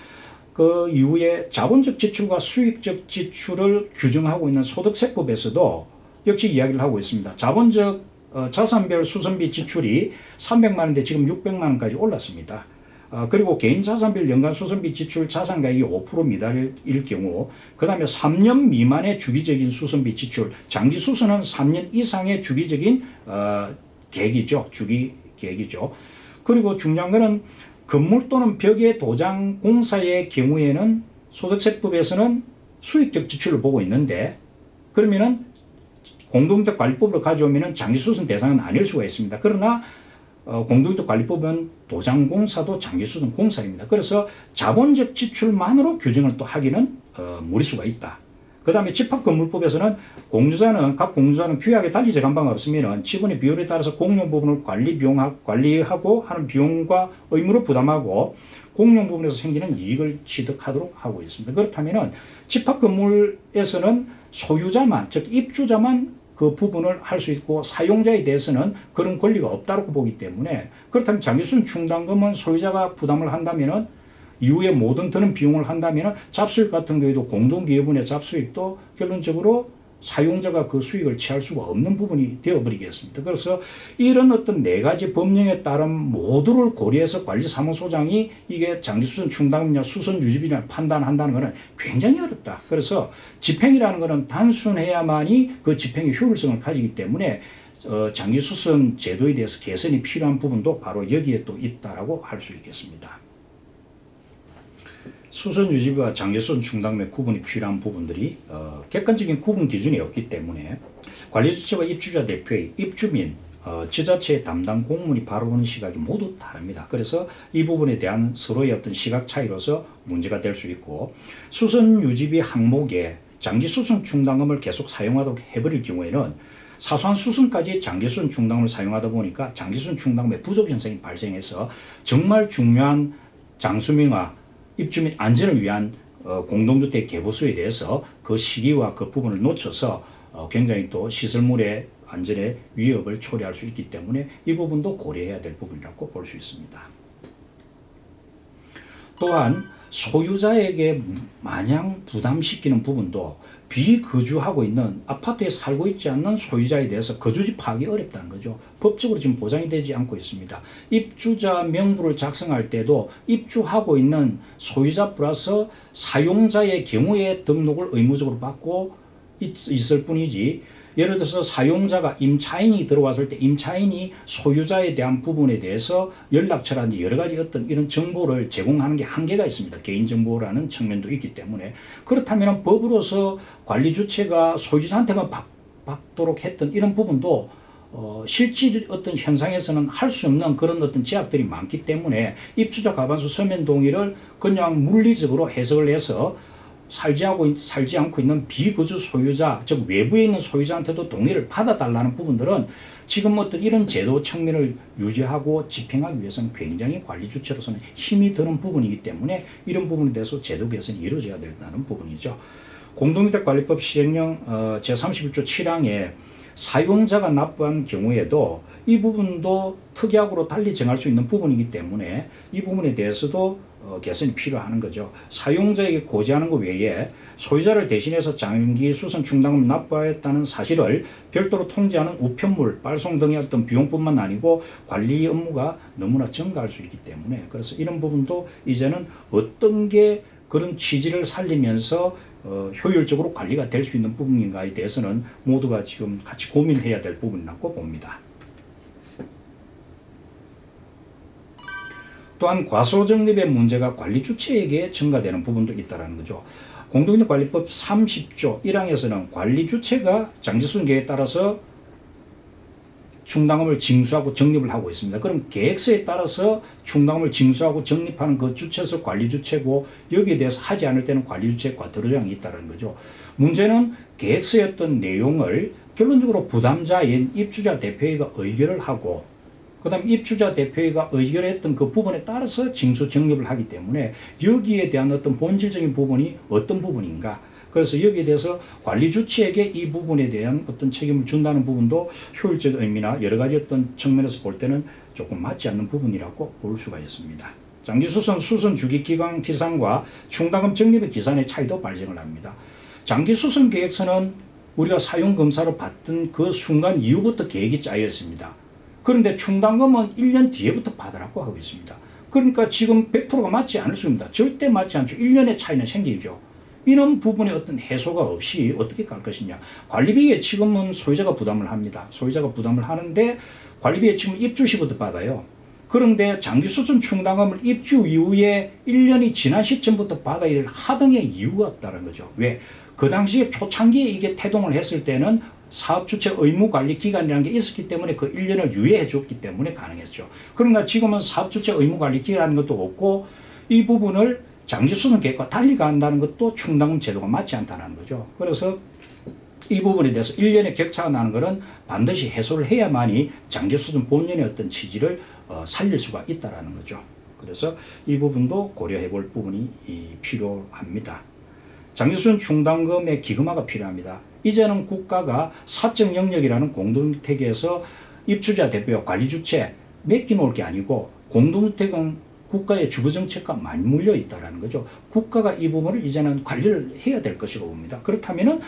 그 이후에 자본적 지출과 수익적 지출을 규정하고 있는 소득세법에서도 역시 이야기를 하고 있습니다. 자본적 자산별 수선비 지출이 300만 원인데 지금 600만 원까지 올랐습니다. 그리고 개인 자산별 연간 수선비 지출 자산가액이 5% 미달일 경우, 그 다음에 3년 미만의 주기적인 수선비 지출, 장기 수선은 3년 이상의 주기적인 계획이죠. 주기 계획이죠. 그리고 중요한 거는 건물 또는 벽의 도장 공사의 경우에는 소득세법에서는 수익적 지출을 보고 있는데 그러면은 공동주택관리법으로 가져오면은 장기수선 대상은 아닐 수가 있습니다. 그러나 공동주택관리법은 도장공사도 장기수선 공사입니다. 그래서 자본적 지출만으로 규정을 또 하기는 무리수가 있다. 그 다음에 집합건물법에서는 각 공유자는 규약에 달리 정한 바가 없으면 지분의 비율에 따라서 공용 부분을 관리하고 하는 비용과 의무를 부담하고 공용 부분에서 생기는 이익을 취득하도록 하고 있습니다. 그렇다면 집합건물에서는 소유자만, 즉 입주자만 그 부분을 할 수 있고 사용자에 대해서는 그런 권리가 없다고 보기 때문에 그렇다면 장기수선 충당금은 소유자가 부담을 한다면 이후에 모든 드는 비용을 한다면 잡수익 같은 경우에도 공동기여분의 잡수익도 결론적으로 사용자가 그 수익을 취할 수가 없는 부분이 되어버리겠습니다. 그래서 이런 어떤 4가지 법령에 따른 모두를 고려해서 관리사무소장이 이게 장기수선 충당금이냐 수선 유지비냐 판단한다는 것은 굉장히 어렵다. 그래서 집행이라는 것은 단순해야만이 그 집행의 효율성을 가지기 때문에 장기수선 제도에 대해서 개선이 필요한 부분도 바로 여기에 또 있다라고 할 수 있겠습니다. 수선 유지비와 장기수선 충당금의 구분이 필요한 부분들이 객관적인 구분 기준이 없기 때문에 관리주체와 입주자 대표의 입주민, 지자체의 담당 공무원이 바라보는 시각이 모두 다릅니다. 그래서 이 부분에 대한 서로의 어떤 시각 차이로서 문제가 될 수 있고 수선 유지비 항목에 장기수선 충당금을 계속 사용하도록 해버릴 경우에는 사소한 수선까지 장기수선 충당금을 사용하다 보니까 장기수선 충당금의 부족 현상이 발생해서 정말 중요한 장수명화 입주민 안전을 위한 공동주택 개보수에 대해서 그 시기와 그 부분을 놓쳐서 굉장히 또 시설물의 안전에 위협을 초래할 수 있기 때문에 이 부분도 고려해야 될 부분이라고 볼 수 있습니다. 또한 소유자에게 마냥 부담시키는 부분도 비거주하고 있는 아파트에 살고 있지 않는 소유자에 대해서 거주지 파악이 어렵다는 거죠. 법적으로 지금 보장이 되지 않고 있습니다. 입주자 명부를 작성할 때도 입주하고 있는 소유자 플러스 사용자의 경우에 등록을 의무적으로 받고 있을 뿐이지 예를 들어서 사용자가 임차인이 들어왔을 때 임차인이 소유자에 대한 부분에 대해서 연락처라든지 여러 가지 어떤 이런 정보를 제공하는 게 한계가 있습니다. 개인정보라는 측면도 있기 때문에 그렇다면 법으로서 관리 주체가 소유자한테만 받도록 했던 이런 부분도 실질 어떤 현상에서는 할 수 없는 그런 어떤 제약들이 많기 때문에 입주자 과반수 서면 동의를 그냥 물리적으로 해석을 해서 살지 않고 있는 비거주 소유자, 즉 외부에 있는 소유자한테도 동의를 받아달라는 부분들은 지금 어떤 이런 제도 측면을 유지하고 집행하기 위해서는 굉장히 관리 주체로서는 힘이 드는 부분이기 때문에 이런 부분에 대해서 제도 개선이 이루어져야 된다는 부분이죠. 공동주택관리법 시행령 제31조 7항에 사용자가 납부한 경우에도 이 부분도 특약으로 달리 정할 수 있는 부분이기 때문에 이 부분에 대해서도 개선이 필요한 거죠. 사용자에게 고지하는 것 외에 소유자를 대신해서 장기 수선 충당금을 납부하였다는 사실을 별도로 통지하는 우편물, 발송 등의 어떤 비용뿐만 아니고 관리 업무가 너무나 증가할 수 있기 때문에 그래서 이런 부분도 이제는 어떤 게 그런 취지를 살리면서 효율적으로 관리가 될 수 있는 부분인가에 대해서는 모두가 지금 같이 고민해야 될 부분이라고 봅니다. 또한 과소적립의 문제가 관리 주체에게 증가되는 부분도 있다는 거죠. 공동주택관리법 30조 1항에서는 관리 주체가 장기수선 계획에 따라서 충당금을 징수하고 적립을 하고 있습니다. 그럼 계획서에 따라서 충당금을 징수하고 적립하는 그 주체에서 관리 주체고 여기에 대해서 하지 않을 때는 관리 주체의 과태료량이 있다는 거죠. 문제는 계획서의 어떤 내용을 결론적으로 부담자인 입주자 대표회의가 의결을 하고 그다음 입주자 대표회의가 의결했던 그 부분에 따라서 징수 적립을 하기 때문에 여기에 대한 어떤 본질적인 부분이 어떤 부분인가. 그래서 여기에 대해서 관리 주체에게 이 부분에 대한 어떤 책임을 준다는 부분도 효율적 의미나 여러 가지 어떤 측면에서 볼 때는 조금 맞지 않는 부분이라고 볼 수가 있습니다. 장기수선 수선 주기 기간 기산과 충당금 적립의 기산의 차이도 발생을 합니다. 장기수선 계획서는 우리가 사용 검사로 받던 그 순간 이후부터 계획이 짜여 있습니다. 그런데 충당금은 1년 뒤에부터 받으라고 하고 있습니다. 그러니까 지금 100%가 맞지 않을 수 있습니다. 절대 맞지 않죠. 1년의 차이는 생기죠. 이런 부분에 어떤 해소가 없이 어떻게 갈 것이냐. 관리비 예치금은 소유자가 부담을 합니다. 소유자가 부담을 하는데 관리비 예치금은 입주 시부터 받아요. 그런데 장기수선 충당금을 입주 이후에 1년이 지난 시점부터 받아야 될 하등의 이유가 없다는 거죠. 왜? 그 당시에 초창기에 이게 태동을 했을 때는 사업주체 의무관리기간이라는 게 있었기 때문에 그 1년을 유예해 줬기 때문에 가능했죠. 그러나 지금은 사업주체 의무관리기간이라는 것도 없고 이 부분을 장기수선 계획과 달리 간다는 것도 충당금 제도가 맞지 않다는 거죠. 그래서 이 부분에 대해서 1년의 격차가 나는 것은 반드시 해소를 해야만이 장기수선 본연의 어떤 취지를 살릴 수가 있다는 거죠. 그래서 이 부분도 고려해 볼 부분이 필요합니다. 장기수선 충당금의 기금화가 필요합니다. 이제는 국가가 사적 영역이라는 공동주택에서 입주자 대표와 관리 주체 맡겨놓을 게 아니고 공동주택은 국가의 주거정책과 맞물려 있다는 거죠. 국가가 이 부분을 이제는 관리를 해야 될 것이라고 봅니다. 그렇다면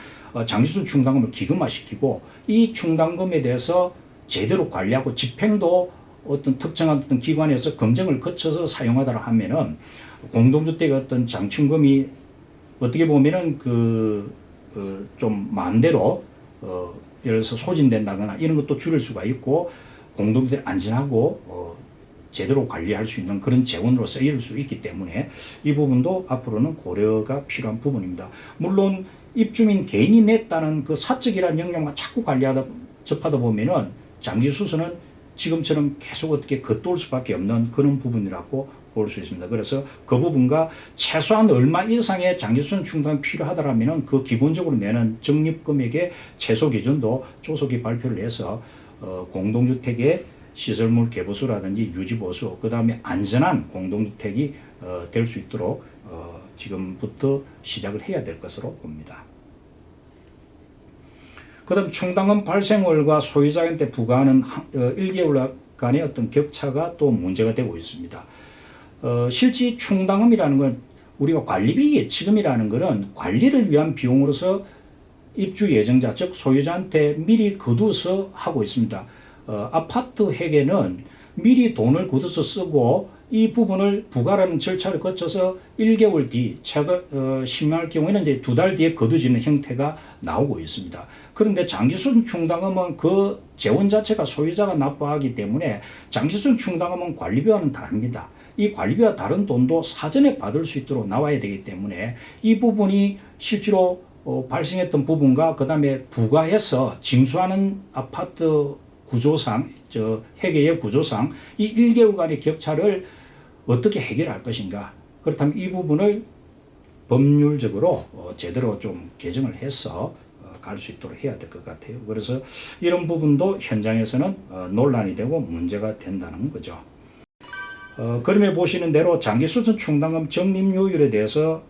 장기수선 충당금을 기금화시키고 이 충당금에 대해서 제대로 관리하고 집행도 어떤 특정한 어떤 기관에서 검증을 거쳐서 사용하도록 하면은 공동주택의 어떤 장충금이 어떻게 보면은 좀 마음대로 예를 들어서 소진된다거나 이런 것도 줄일 수가 있고 공동주택 안전하고 제대로 관리할 수 있는 그런 재원으로 쓰일 수 있기 때문에 이 부분도 앞으로는 고려가 필요한 부분입니다. 물론 입주민 개인이 냈다는 그 사적이라는 영역만 자꾸 접하다 보면은 장기수선은 지금처럼 계속 어떻게 겉돌 수밖에 없는 그런 부분이라고 볼 수 있습니다. 그래서 그 부분과 최소한 얼마 이상의 장기수선 충당이 필요하다라면 그 기본적으로 내는 적립금액의 최소 기준도 조속히 발표를 해서 공동주택의 시설물 개보수라든지 유지보수, 그 다음에 안전한 공동주택이 될 수 있도록 지금부터 시작을 해야 될 것으로 봅니다. 그 다음 충당금 발생월과 소유자한테 부과하는 1개월간의 어떤 격차가 또 문제가 되고 있습니다. 실제 충당금이라는 건 우리가 관리비 예치금이라는 것은 관리를 위한 비용으로서 입주 예정자, 즉 소유자한테 미리 거두어서 하고 있습니다. 아파트 회계는 미리 돈을 거둬서 쓰고 이 부분을 부과라는 절차를 거쳐서 1개월 뒤, 심할 경우에는 이제 2달 뒤에 거두지는 형태가 나오고 있습니다. 그런데 장기수선 충당금은 그 재원 자체가 소유자가 납부하기 때문에 장기수선 충당금은 관리비와는 다릅니다. 이 관리비와 다른 돈도 사전에 받을 수 있도록 나와야 되기 때문에 이 부분이 실제로 발생했던 부분과 그 다음에 부과해서 징수하는 아파트 구조상, 회계의 구조상 이 1개월간의 격차를 어떻게 해결할 것인가. 그렇다면 이 부분을 법률적으로 제대로 좀 개정을 해서 갈 수 있도록 해야 될 것 같아요. 그래서 이런 부분도 현장에서는 논란이 되고 문제가 된다는 거죠. 그림에 보시는 대로 장기수선 충당금 적립요율에 대해서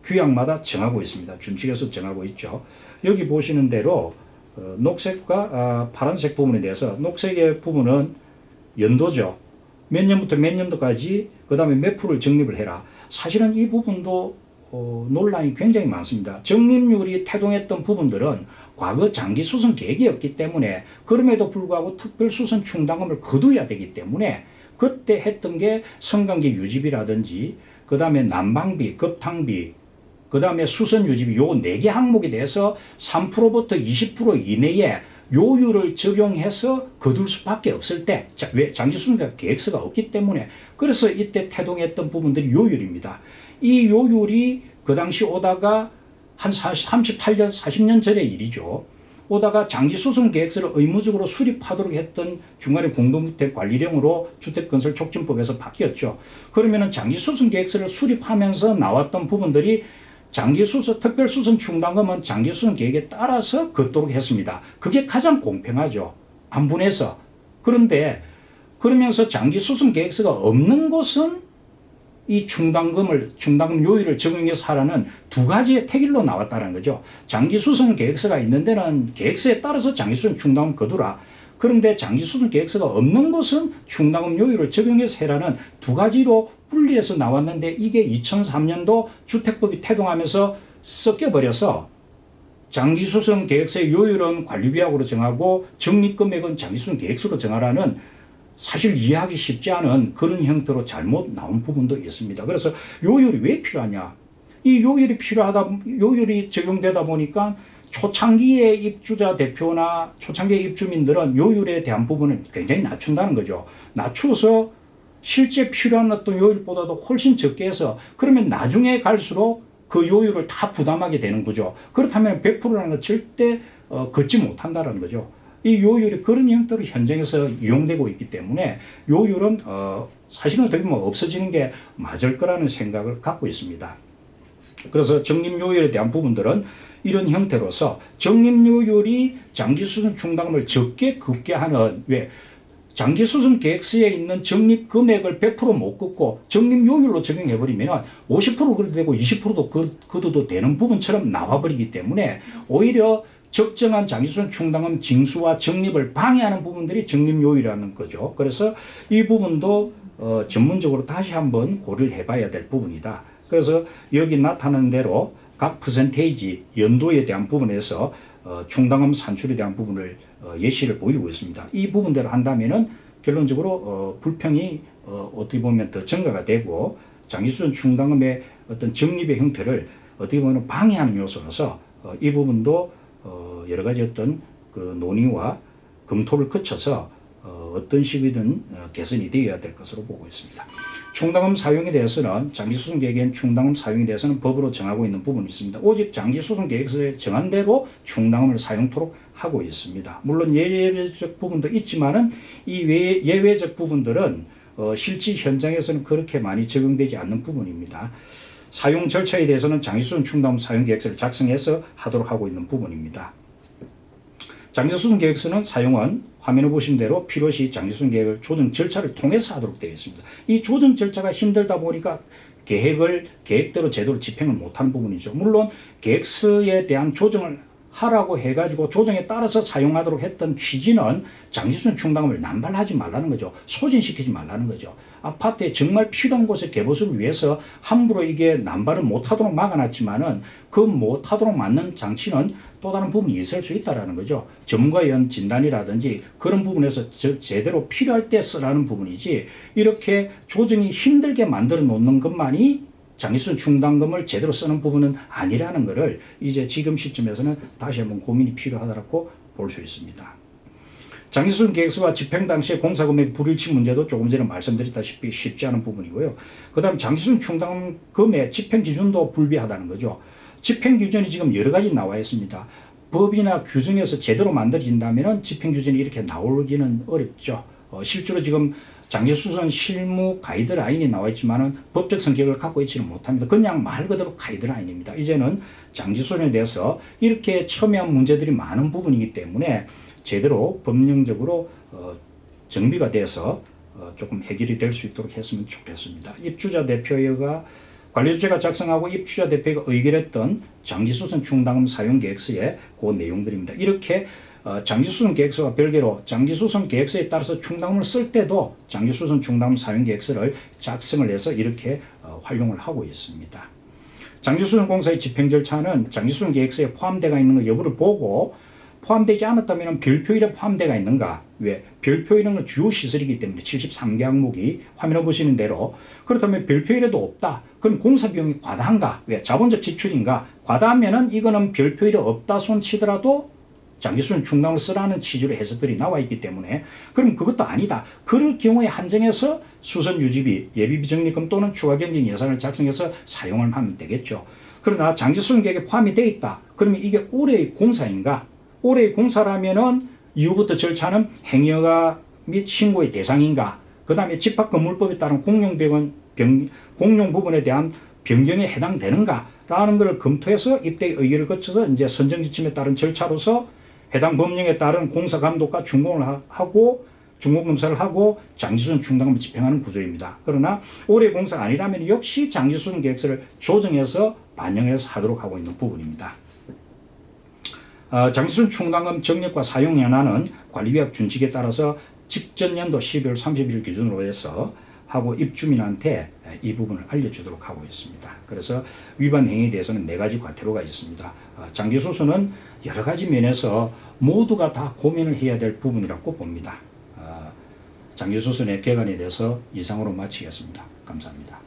규약마다 정하고 있습니다. 준칙에서 정하고 있죠. 여기 보시는 대로 녹색과 파란색 부분에 대해서 녹색의 부분은 연도죠. 몇 년부터 몇 년도까지 그 다음에 몇 프로를 적립을 해라. 사실은 이 부분도 논란이 굉장히 많습니다. 적립률이 태동했던 부분들은 과거 장기수선 계획이었기 때문에 그럼에도 불구하고 특별수선 충당금을 거둬야 되기 때문에 그때 했던 게 성관계 유지비라든지 그 다음에 난방비, 급탕비, 그 다음에 수선 유지비 요 4개 항목에 대해서 3%부터 20% 이내에 요율을 적용해서 거둘 수밖에 없을 때, 왜 장기수선 계획서가 없기 때문에 그래서 이때 태동했던 부분들이 요율입니다. 이 요율이 그 당시 오다가 한 38년, 40년 전의 일이죠. 오다가 장기수선 계획서를 의무적으로 수립하도록 했던 중간에 공동주택관리령으로 주택건설촉진법에서 바뀌었죠. 그러면은 장기수선 계획서를 수립하면서 나왔던 부분들이 장기수선, 특별수선 충당금은 장기수선 계획에 따라서 걷도록 했습니다. 그게 가장 공평하죠. 안분해서. 그런데 그러면서 장기수선 계획서가 없는 곳은 이 충당금 요율을 적용해서 하라는 두 가지의 택일로 나왔다는 거죠. 장기수선 계획서가 있는 데는 계획서에 따라서 장기수선 충당금 거두라. 그런데 장기수선 계획서가 없는 곳은 충당금 요율을 적용해서 해라는 두 가지로 분리해서 나왔는데 이게 2003년도 주택법이 태동하면서 섞여버려서 장기수선 계획서의 요율은 관리비약으로 정하고 적립금액은 장기수선 계획서로 정하라는 사실 이해하기 쉽지 않은 그런 형태로 잘못 나온 부분도 있습니다. 그래서 요율이 왜 필요하냐? 이 요율이 적용되다 보니까 초창기의 입주자 대표나 초창기의 입주민들은 요율에 대한 부분을 굉장히 낮춘다는 거죠. 낮춰서 실제 필요한 어떤 요율보다도 훨씬 적게 해서 그러면 나중에 갈수록 그 요율을 다 부담하게 되는 거죠. 그렇다면 100%라는 건 절대 걷지 못한다는 거죠. 이 요율이 그런 형태로 현장에서 이용되고 있기 때문에 요율은 사실은 어떻게 보면 없어지는 게 맞을 거라는 생각을 갖고 있습니다. 그래서 적립요율에 대한 부분들은 이런 형태로서 적립요율이 장기수선 충당금을 적게 걷게 하는 왜 장기수선 계획서에 있는 적립 금액을 100% 못 걷고 적립요율로 적용해버리면 50% 그래도 되고 20%도 걷어도 되는 부분처럼 나와버리기 때문에 오히려 적정한 장기수선 충당금 징수와 적립을 방해하는 부분들이 적립요율이라는 거죠. 그래서 이 부분도 전문적으로 다시 한번 고려를 해봐야 될 부분이다. 그래서 여기 나타나는 대로 각 퍼센테이지 연도에 대한 부분에서 충당금 산출에 대한 부분을 예시를 보이고 있습니다. 이 부분대로 한다면은 결론적으로 불평이 어떻게 보면 더 증가가 되고 장기수선 충당금의 어떤 적립의 형태를 어떻게 보면 방해하는 요소로서 이 부분도 여러 가지 어떤 그 논의와 검토를 거쳐서 어떤 식이든 개선이 되어야 될 것으로 보고 있습니다. 충당금 사용에 대해서는 장기수선 계획엔 충당금 사용에 대해서는 법으로 정하고 있는 부분이 있습니다. 오직 장기수선 계획서에 정한 대로 충당금을 사용토록 하고 있습니다. 물론 예외적 부분도 있지만은 이 예외적 부분들은 실제 현장에서는 그렇게 많이 적용되지 않는 부분입니다. 사용 절차에 대해서는 장기수선 충당금 사용 계획서를 작성해서 하도록 하고 있는 부분입니다. 장기수선 계획서는 사용은 화면에 보신 대로 필요시 장기수선 계획을 조정 절차를 통해서 하도록 되어 있습니다. 이 조정 절차가 힘들다 보니까 계획대로 제대로 집행을 못하는 부분이죠. 물론 계획서에 대한 조정을 하라고 해가지고 조정에 따라서 사용하도록 했던 취지는 장기수선 충당금을 남발하지 말라는 거죠. 소진시키지 말라는 거죠. 아파트에 정말 필요한 곳에 개보수를 위해서 함부로 이게 남발을 못하도록 막아놨지만은 그 못하도록 막는 장치는 또 다른 부분이 있을 수 있다는 거죠. 전문가에 의한 진단이라든지 그런 부분에서 제대로 필요할 때 쓰라는 부분이지 이렇게 조정이 힘들게 만들어 놓는 것만이 장기수선 충당금을 제대로 쓰는 부분은 아니라는 것을 이제 지금 시점에서는 다시 한번 고민이 필요하다고 볼 수 있습니다. 장기수선 계획서와 집행 당시의 공사금액 불일치 문제도 조금 전에 말씀드렸다시피 쉽지 않은 부분이고요. 그 다음 장기수선 충당금의 집행 기준도 불비하다는 거죠. 집행 기준이 지금 여러 가지 나와 있습니다. 법이나 규정에서 제대로 만들어진다면 집행규정이 이렇게 나오기는 어렵죠. 실제로 지금 장기수선 실무 가이드라인이 나와 있지만은 법적 성격을 갖고 있지는 못합니다. 그냥 말 그대로 가이드라인입니다. 이제는 장기수선에 대해서 이렇게 첨예한 문제들이 많은 부분이기 때문에 제대로 법령적으로 정비가 돼서 조금 해결이 될 수 있도록 했으면 좋겠습니다. 입주자 대표회가 관리주체가 작성하고 입주자 대표가 의결했던 장기수선 충당금 사용 계획서의 그 내용들입니다. 이렇게 장기수선 계획서와 별개로 장기수선 계획서에 따라서 충당금을 쓸 때도 장기수선 충당금 사용 계획서를 작성을 해서 이렇게 활용을 하고 있습니다. 장기수선 공사의 집행 절차는 장기수선 계획서에 포함되어 있는 것 여부를 보고 포함되지 않았다면 별표일에 포함되어 있는가? 왜? 별표일은 주요 시설이기 때문에 73개 항목이 화면에 보시는 대로 그렇다면 별표일에도 없다. 그럼 공사 비용이 과다한가? 왜? 자본적 지출인가? 과다하면은 이거는 별표일에 없다 손 치더라도 장기수선 충당을 쓰라는 취지로 해석들이 나와 있기 때문에 그럼 그것도 아니다. 그럴 경우에 한정해서 수선 유지비, 예비비 적립금 또는 추가 경쟁 예산을 작성해서 사용을 하면 되겠죠. 그러나 장기수선 계획에 포함이 되어 있다. 그러면 이게 올해의 공사인가? 올해의 공사라면은 이후부터 절차는 행여가 및 신고의 대상인가? 그 다음에 집합건물법에 따른 공용 부분에 대한 변경에 해당되는가? 라는 것을 검토해서 입대 의결을 거쳐서 이제 선정 지침에 따른 절차로서 해당 법령에 따른 공사 감독과 준공을 하고 준공 검사를 하고 장기수선 충당금을 집행하는 구조입니다. 그러나 올해 공사가 아니라면 역시 장기수선 계획서를 조정해서 반영해서 하도록 하고 있는 부분입니다. 장기수선 충당금 적립과 사용 연한은 관리계약 준칙에 따라서 직전 연도 12월 30일 기준으로 해서 하고 입주민한테 이 부분을 알려주도록 하고 있습니다. 그래서 위반 행위에 대해서는 4가지 과태료가 있습니다. 장기수선은 여러 가지 면에서 모두가 다 고민을 해야 될 부분이라고 봅니다. 장기수선의 개관에 대해서 이상으로 마치겠습니다. 감사합니다.